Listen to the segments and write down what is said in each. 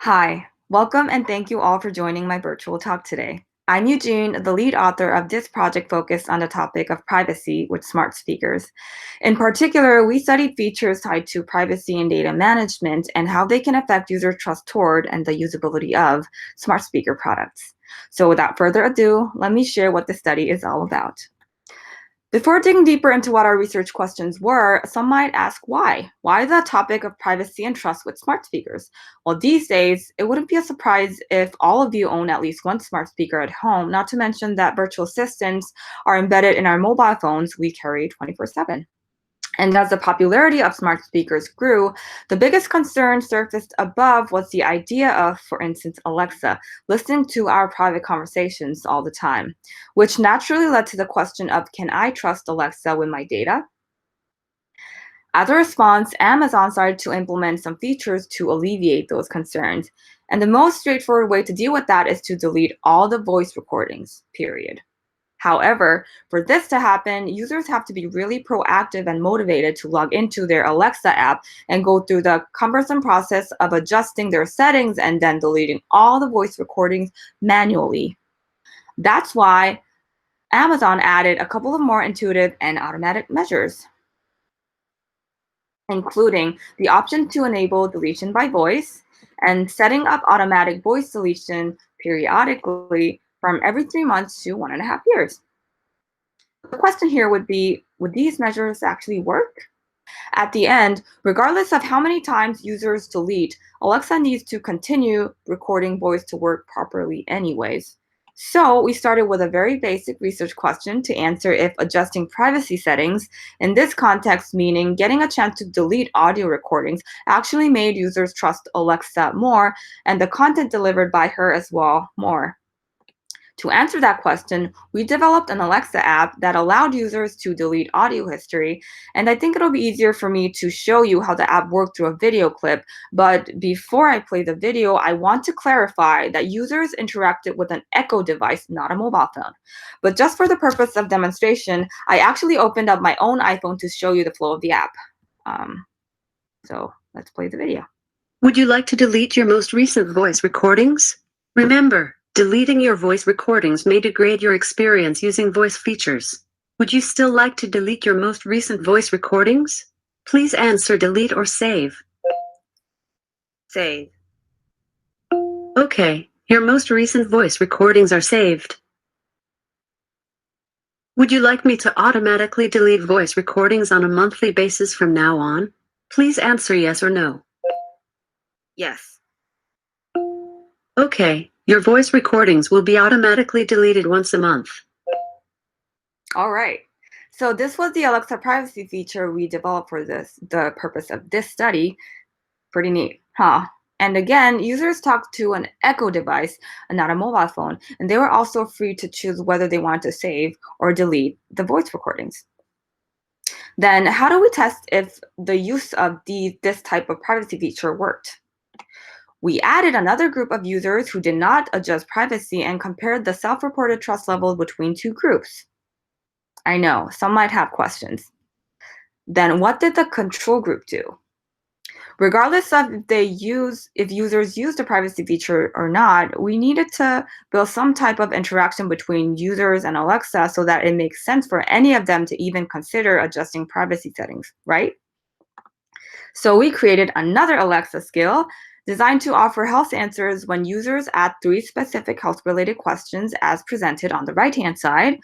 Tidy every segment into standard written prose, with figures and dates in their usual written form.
Hi, welcome and thank you all for joining my virtual talk today. I'm Eugene, the lead author of this project focused on the topic of privacy with smart speakers. In particular, we studied features tied to privacy and data management and how they can affect user trust toward and the usability of smart speaker products. So without further ado, let me share what the study is all about. Before digging deeper into what our research questions were, some might ask why? Why the topic of privacy and trust with smart speakers? Well, these days, it wouldn't be a surprise if all of you own at least one smart speaker at home, not to mention that virtual assistants are embedded in our mobile phones we carry 24/7. And as the popularity of smart speakers grew, the biggest concern surfaced above was the idea of, for instance, Alexa, listening to our private conversations all the time, which naturally led to the question of, can I trust Alexa with my data? As a response, Amazon started to implement some features to alleviate those concerns. And the most straightforward way to deal with that is to delete all the voice recordings, period. However, for this to happen, users have to be really proactive and motivated to log into their Alexa app and go through the cumbersome process of adjusting their settings and then deleting all the voice recordings manually. That's why Amazon added a couple of more intuitive and automatic measures, including the option to enable deletion by voice and setting up automatic voice deletion periodically from every 3 months to 1.5 years. The question here would be, would these measures actually work? At the end, regardless of how many times users delete, Alexa needs to continue recording voice to work properly anyways. So we started with a very basic research question to answer if adjusting privacy settings, in this context meaning getting a chance to delete audio recordings, actually made users trust Alexa more and the content delivered by her as well more. To answer that question, we developed an Alexa app that allowed users to delete audio history, and I think it'll be easier for me to show you how the app worked through a video clip. But before I play the video, I want to clarify that users interacted with an Echo device, not a mobile phone. But just for the purpose of demonstration, I actually opened up my own iPhone to show you the flow of the app. So let's play the video. Would you like to delete your most recent voice recordings? Remember, deleting your voice recordings may degrade your experience using voice features. Would you still like to delete your most recent voice recordings? Please answer delete or save. Save. Okay, your most recent voice recordings are saved. Would you like me to automatically delete voice recordings on a monthly basis from now on? Please answer yes or no. Yes. Okay, your voice recordings will be automatically deleted once a month. All right. So this was the Alexa privacy feature we developed for the purpose of this study. Pretty neat, huh? And again, users talked to an Echo device and not a mobile phone, and they were also free to choose whether they wanted to save or delete the voice recordings. Then how do we test if the use of this type of privacy feature worked? We added another group of users who did not adjust privacy and compared the self-reported trust level between two groups. I know, some might have questions. Then what did the control group do? Regardless of if users use the privacy feature or not, we needed to build some type of interaction between users and Alexa so that it makes sense for any of them to even consider adjusting privacy settings, right? So we created another Alexa skill designed to offer health answers when users add 3 specific health-related questions as presented on the right-hand side,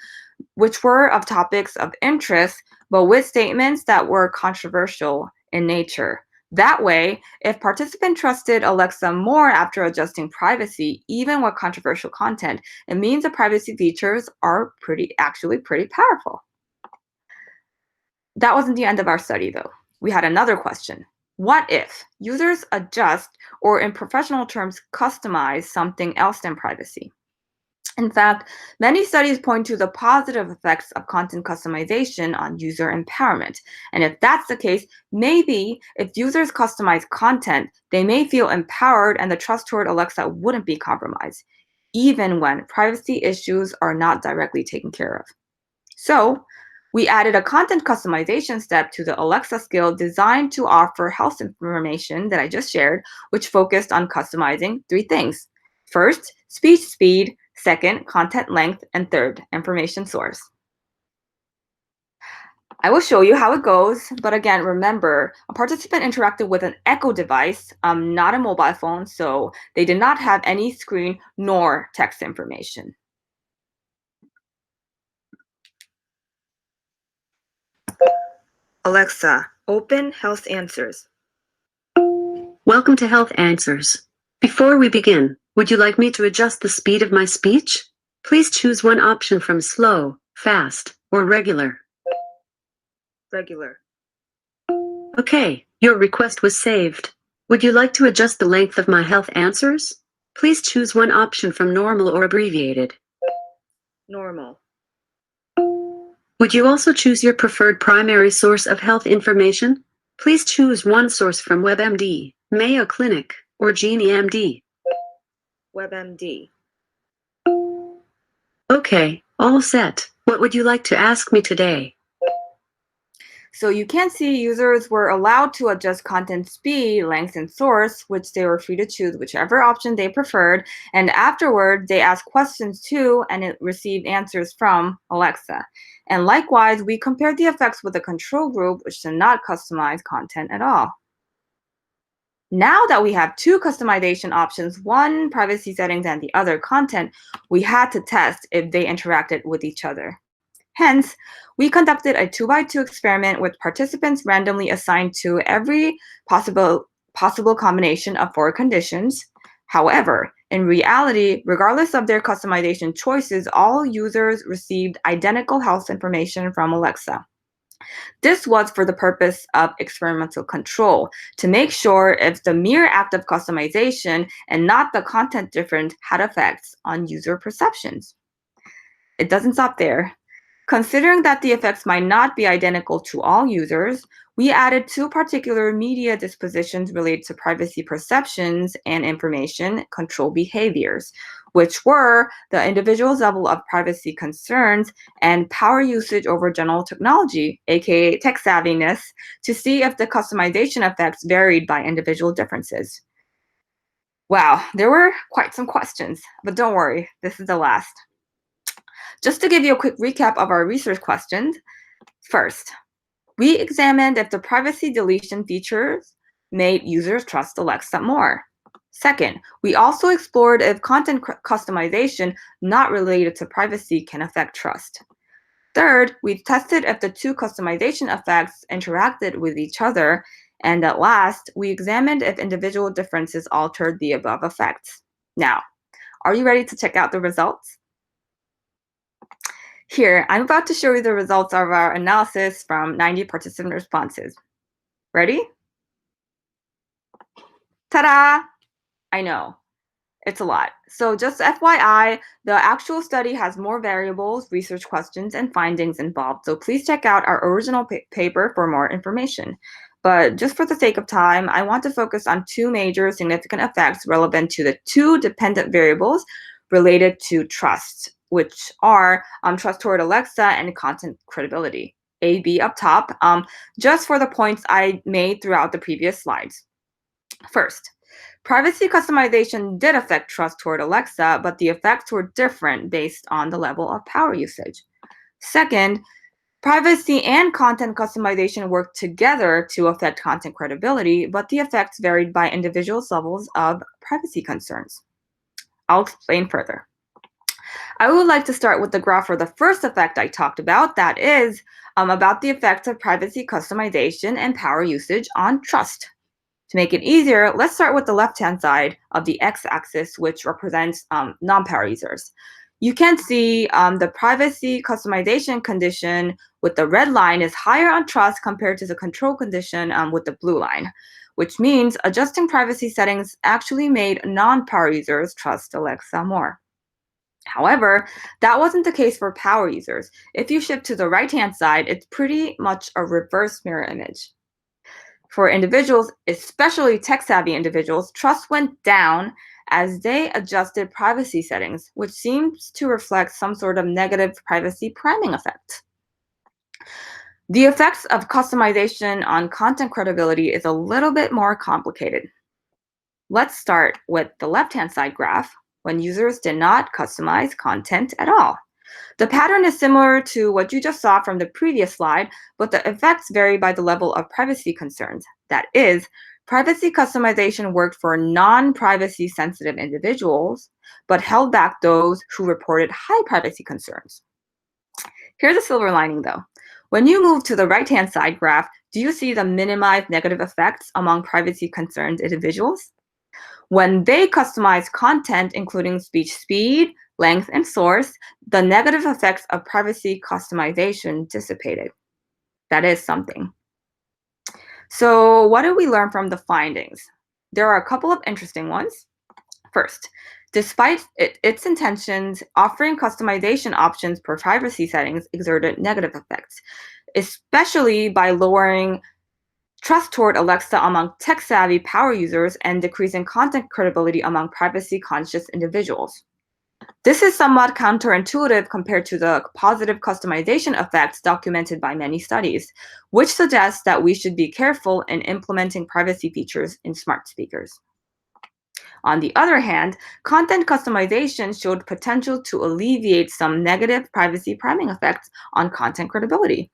which were of topics of interest, but with statements that were controversial in nature. That way, if participants trusted Alexa more after adjusting privacy, even with controversial content, it means the privacy features are actually pretty powerful. That wasn't the end of our study, though. We had another question. What if users adjust, or in professional terms, customize something else than privacy? In fact, many studies point to the positive effects of content customization on user empowerment. And if that's the case, maybe if users customize content, they may feel empowered and the trust toward Alexa wouldn't be compromised, even when privacy issues are not directly taken care of. So, We added a content customization step to the Alexa skill designed to offer health information that I just shared, which focused on customizing three things. First, speech speed. Second, content length. And third, information source. I will show you how it goes, but again, remember, a participant interacted with an Echo device, not a mobile phone, so they did not have any screen nor text information. Alexa, open Health Answers. Welcome to Health Answers. Before we begin, would you like me to adjust the speed of my speech? Please choose one option from slow, fast, or regular. Regular. Okay, your request was saved. Would you like to adjust the length of my health answers? Please choose one option from normal or abbreviated. Normal. Would you also choose your preferred primary source of health information? Please choose one source from WebMD, Mayo Clinic, or GenieMD. WebMD. Okay, all set. What would you like to ask me today? So you can see users were allowed to adjust content speed, length, and source, which they were free to choose whichever option they preferred. And afterward, they asked questions to, and it received answers from Alexa. And likewise, we compared the effects with a control group, which did not customize content at all. Now that we have two customization options, one privacy settings and the other content, we had to test if they interacted with each other. Hence, we conducted a 2x2 experiment with participants randomly assigned to every possible combination of four conditions. However, in reality, regardless of their customization choices, all users received identical health information from Alexa. This was for the purpose of experimental control, to make sure if the mere act of customization and not the content difference had effects on user perceptions. It doesn't stop there. Considering that the effects might not be identical to all users, we added two particular media dispositions related to privacy perceptions and information control behaviors, which were the individual's level of privacy concerns and power usage over general technology, aka tech savviness, to see if the customization effects varied by individual differences. Wow, there were quite some questions, but don't worry, this is the last. Just to give you a quick recap of our research questions, first, we examined if the privacy deletion features made users trust Alexa more. Second, we also explored if content customization not related to privacy can affect trust. Third, we tested if the two customization effects interacted with each other. And at last, we examined if individual differences altered the above effects. Now, are you ready to check out the results? Here, I'm about to show you the results of our analysis from 90 participant responses. Ready? Ta-da! I know, it's a lot. So just FYI, the actual study has more variables, research questions, and findings involved. So please check out our original paper for more information. But just for the sake of time, I want to focus on two major significant effects relevant to the two dependent variables related to trust, which are trust toward Alexa and content credibility. A, B up top, just for the points I made throughout the previous slides. First, privacy customization did affect trust toward Alexa, but the effects were different based on the level of power usage. Second, privacy and content customization worked together to affect content credibility, but the effects varied by individuals' levels of privacy concerns. I'll explain further. I would like to start with the graph for the first effect I talked about, that is about the effects of privacy customization and power usage on trust. To make it easier, let's start with the left-hand side of the x-axis, which represents non-power users. You can see the privacy customization condition with the red line is higher on trust compared to the control condition with the blue line, which means adjusting privacy settings actually made non-power users trust Alexa more. However, that wasn't the case for power users. If you shift to the right-hand side, it's pretty much a reverse mirror image. For individuals, especially tech-savvy individuals, trust went down as they adjusted privacy settings, which seems to reflect some sort of negative privacy priming effect. The effects of customization on content credibility is a little bit more complicated. Let's start with the left-hand side graph, when users did not customize content at all. The pattern is similar to what you just saw from the previous slide, but the effects vary by the level of privacy concerns. That is, privacy customization worked for non-privacy sensitive individuals, but held back those who reported high privacy concerns. Here's a silver lining though. When you move to the right-hand side graph, do you see the minimized negative effects among privacy concerned individuals? When they customize content, including speech speed, length, and source, the negative effects of privacy customization dissipated. That is something. So what did we learn from the findings? There are a couple of interesting ones. First, despite its intentions, offering customization options per privacy settings exerted negative effects, especially by lowering trust toward Alexa among tech-savvy power users and decreasing content credibility among privacy-conscious individuals. This is somewhat counterintuitive compared to the positive customization effects documented by many studies, which suggests that we should be careful in implementing privacy features in smart speakers. On the other hand, content customization showed potential to alleviate some negative privacy priming effects on content credibility.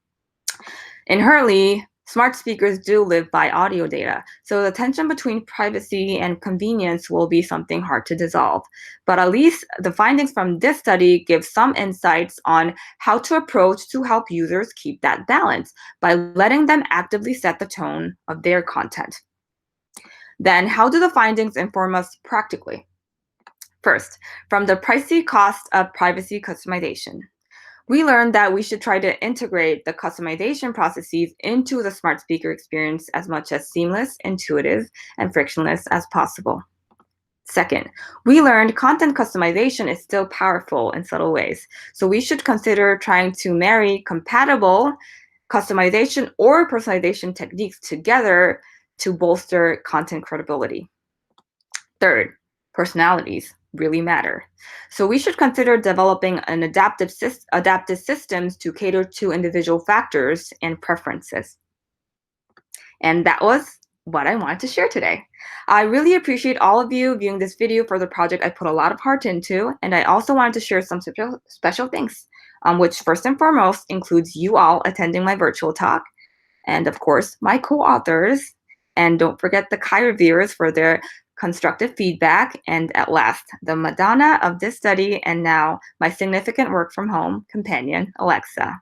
Inherently, smart speakers do live by audio data, so the tension between privacy and convenience will be something hard to dissolve. But at least the findings from this study give some insights on how to approach to help users keep that balance by letting them actively set the tone of their content. Then, how do the findings inform us practically? First, from the pricey cost of privacy customization. We learned that we should try to integrate the customization processes into the smart speaker experience as much as seamless, intuitive, and frictionless as possible. Second, we learned content customization is still powerful in subtle ways, so we should consider trying to marry compatible customization or personalization techniques together to bolster content credibility. Third, personalities really matter. So we should consider developing an adaptive systems to cater to individual factors and preferences. And that was what I wanted to share today. I really appreciate all of you viewing this video for the project I put a lot of heart into, and I also wanted to share some special thanks, which first and foremost includes you all attending my virtual talk, and of course, my co-authors, and don't forget the Kai reviewers for their constructive feedback, and at last, the Madonna of this study and now my significant work from home companion, Alexa.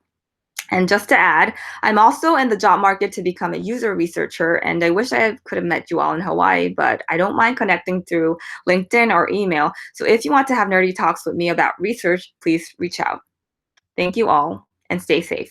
And just to add, I'm also in the job market to become a user researcher, and I wish I could have met you all in Hawaii, but I don't mind connecting through LinkedIn or email. So if you want to have nerdy talks with me about research, please reach out. Thank you all, and stay safe.